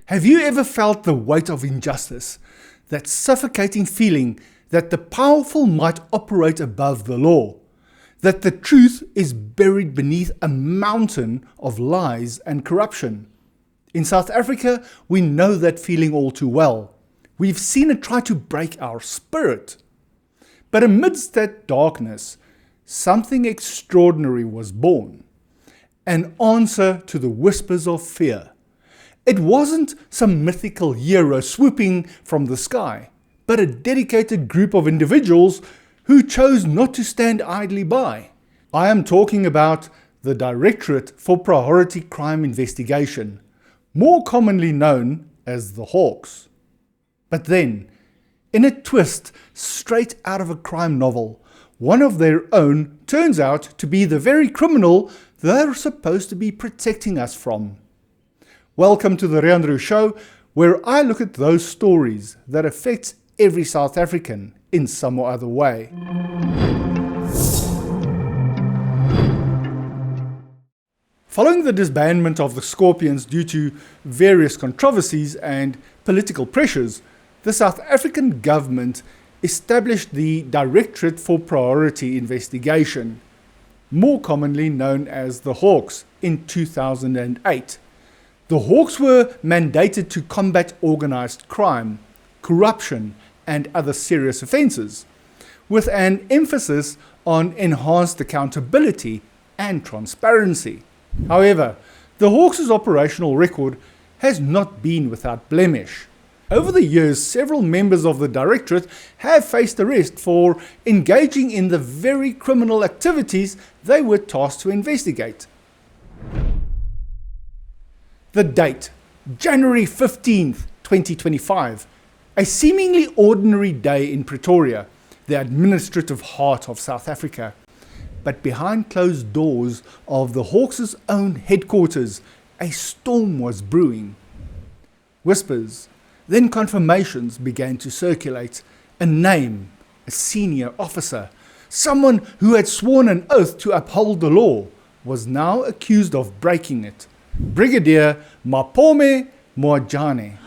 Have you ever felt the weight of injustice, that suffocating feeling that the powerful might operate above the law, that the truth is buried beneath a mountain of lies and corruption? In South Africa, we know that feeling all too well. We've seen it try to break our spirit. But amidst that darkness, something extraordinary was born. An answer to the whispers of fear. It wasn't some mythical hero swooping from the sky, but a dedicated group of individuals who chose not to stand idly by. I am talking about the Directorate for Priority Crime Investigation, more commonly known as the Hawks. But then, in a twist straight out of a crime novel, one of their own turns out to be the very criminal they're supposed to be protecting us from. Welcome to the Riaan Roux Show, where I look at those stories that affect every South African in some or other way. Following the disbandment of the Scorpions due to various controversies and political pressures, the South African government established the Directorate for Priority Investigation, more commonly known as the Hawks, in 2008. The Hawks were mandated to combat organized crime, corruption, and other serious offences, with an emphasis on enhanced accountability and transparency. However, the Hawks' operational record has not been without blemish. Over the years, several members of the Directorate have faced arrest for engaging in the very criminal activities they were tasked to investigate. The date, January 15th, 2025, a seemingly ordinary day in Pretoria, the administrative heart of South Africa. But behind closed doors of the Hawks' own headquarters, a storm was brewing. Whispers, then confirmations began to circulate. A name, a senior officer, someone who had sworn an oath to uphold the law, was now accused of breaking it. Brigadier Mapome Mohajane.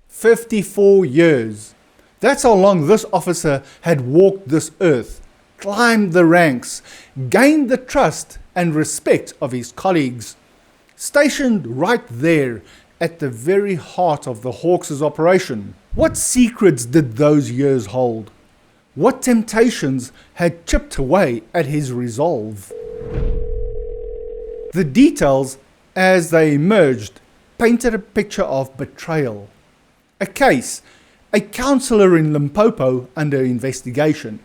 54 years. That's how long this officer had walked this earth, climbed the ranks, gained the trust and respect of his colleagues. Stationed right there at the very heart of the Hawks' operation. What secrets did those years hold? What temptations had chipped away at his resolve? The details, as they emerged, painted a picture of betrayal. A case, a councillor in Limpopo under investigation,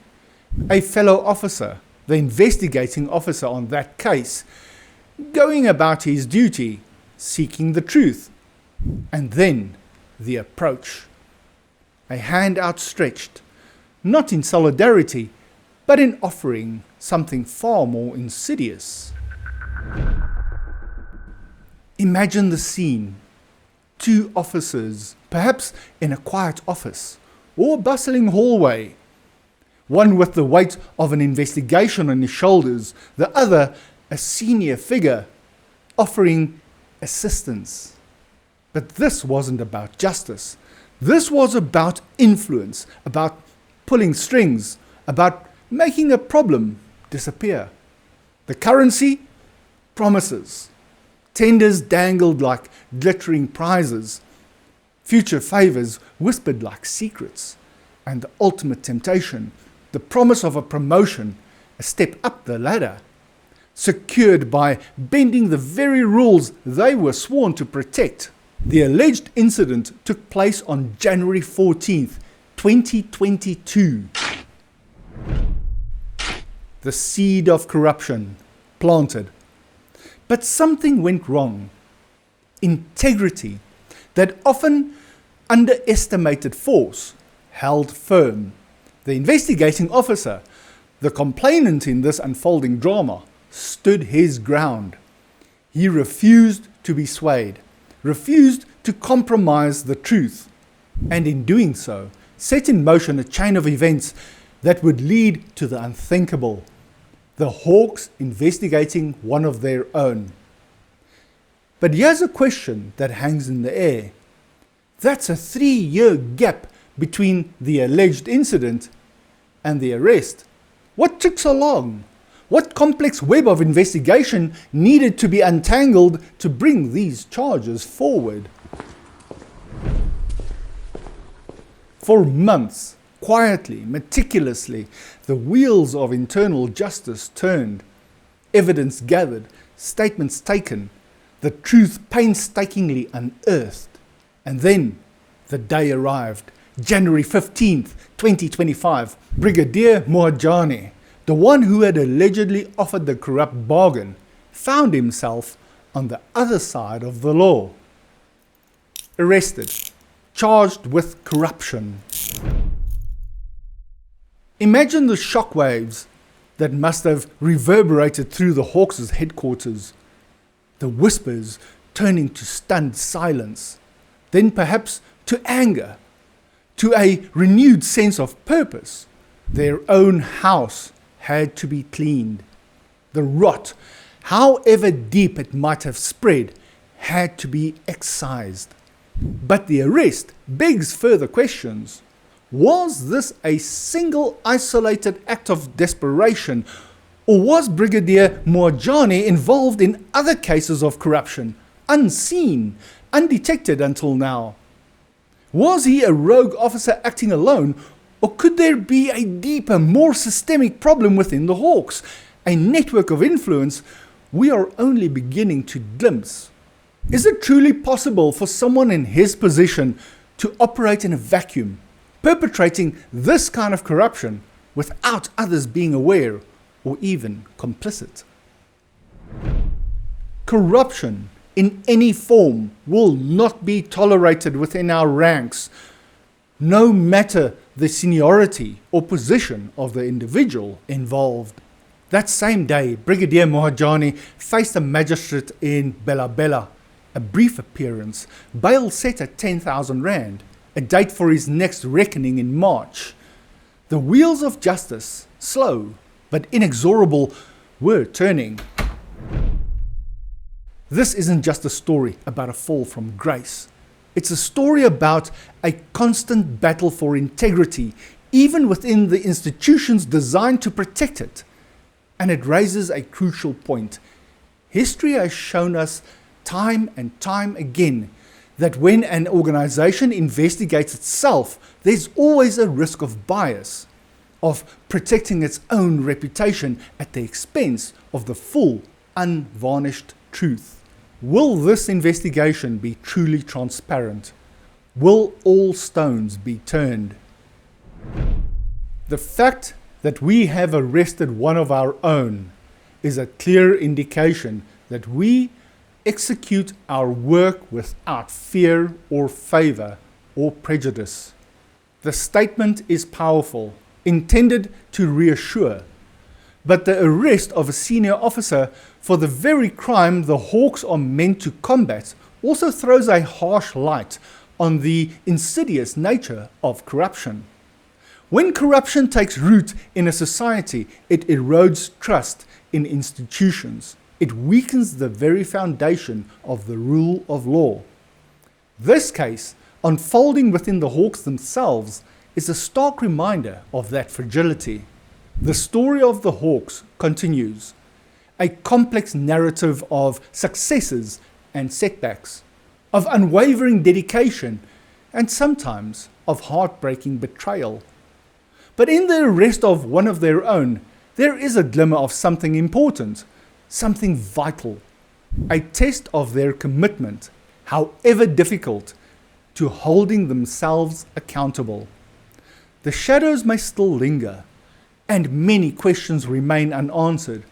a fellow officer, the investigating officer on that case, going about his duty, seeking the truth. And then the approach. A hand outstretched, not in solidarity, but in offering something far more insidious. Imagine the scene. Two officers, perhaps in a quiet office or bustling hallway. One with the weight of an investigation on his shoulders, the other a senior figure offering assistance. But this wasn't about justice. This was about influence, about pulling strings, about making a problem disappear. The currency? Promises. Tenders dangled like glittering prizes. Future favours whispered like secrets. And the ultimate temptation, the promise of a promotion, a step up the ladder, secured by bending the very rules they were sworn to protect. The alleged incident took place on January 14th, 2022. The seed of corruption planted. But something went wrong. Integrity, that often underestimated force, held firm. The investigating officer, the complainant in this unfolding drama, stood his ground. He refused to be swayed, refused to compromise the truth, and in doing so, set in motion a chain of events that would lead to the unthinkable. The Hawks investigating one of their own. But here's a question that hangs in the air. That's a 3-year gap between the alleged incident and the arrest. What took so long? What complex web of investigation needed to be untangled to bring these charges forward? For months, quietly, meticulously, the wheels of internal justice turned. Evidence gathered, statements taken, the truth painstakingly unearthed. And then the day arrived, January 15th, 2025. Brigadier Mohajane, the one who had allegedly offered the corrupt bargain, found himself on the other side of the law. Arrested, charged with corruption. Imagine the shockwaves that must have reverberated through the Hawks' headquarters. The whispers turning to stunned silence, then perhaps to anger, to a renewed sense of purpose. Their own house had to be cleaned. The rot, however deep it might have spread, had to be excised. But the arrest begs further questions. Was this a single isolated act of desperation, or was Brigadier Mohajane involved in other cases of corruption, unseen, undetected until now? Was he a rogue officer acting alone, or could there be a deeper, more systemic problem within the Hawks, a network of influence we are only beginning to glimpse? Is it truly possible for someone in his position to operate in a vacuum, perpetrating this kind of corruption without others being aware or even complicit? Corruption in any form will not be tolerated within our ranks, no matter the seniority or position of the individual involved. That same day, Brigadier Mohajane faced a magistrate in Bela Bela. A brief appearance, bail set at 10,000 rand, a date for his next reckoning in March. The wheels of justice, slow but inexorable, were turning. This isn't just a story about a fall from grace. It's a story about a constant battle for integrity, even within the institutions designed to protect it. And it raises a crucial point. History has shown us time and time again that when an organization investigates itself, there's always a risk of bias, of protecting its own reputation at the expense of the full, unvarnished truth. Will this investigation be truly transparent? Will all stones be turned? The fact that we have arrested one of our own is a clear indication that we execute our work without fear or favor or prejudice. The statement is powerful, intended to reassure, but the arrest of a senior officer for the very crime the Hawks are meant to combat also throws a harsh light on the insidious nature of corruption. When corruption takes root in a society, it erodes trust in institutions. It weakens the very foundation of the rule of law. This case, unfolding within the Hawks themselves, is a stark reminder of that fragility. The story of the Hawks continues, a complex narrative of successes and setbacks, of unwavering dedication, and sometimes of heartbreaking betrayal. But in the arrest of one of their own, there is a glimmer of something important, something vital, a test of their commitment, however difficult, to holding themselves accountable. The shadows may still linger, and many questions remain unanswered,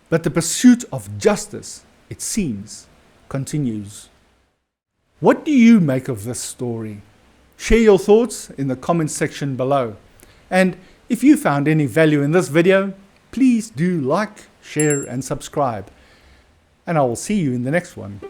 but the pursuit of justice, it seems, continues. What do you make of this story? Share your thoughts in the comments section below. And if you found any value in this video, please do like, share and subscribe. And I will see you in the next one.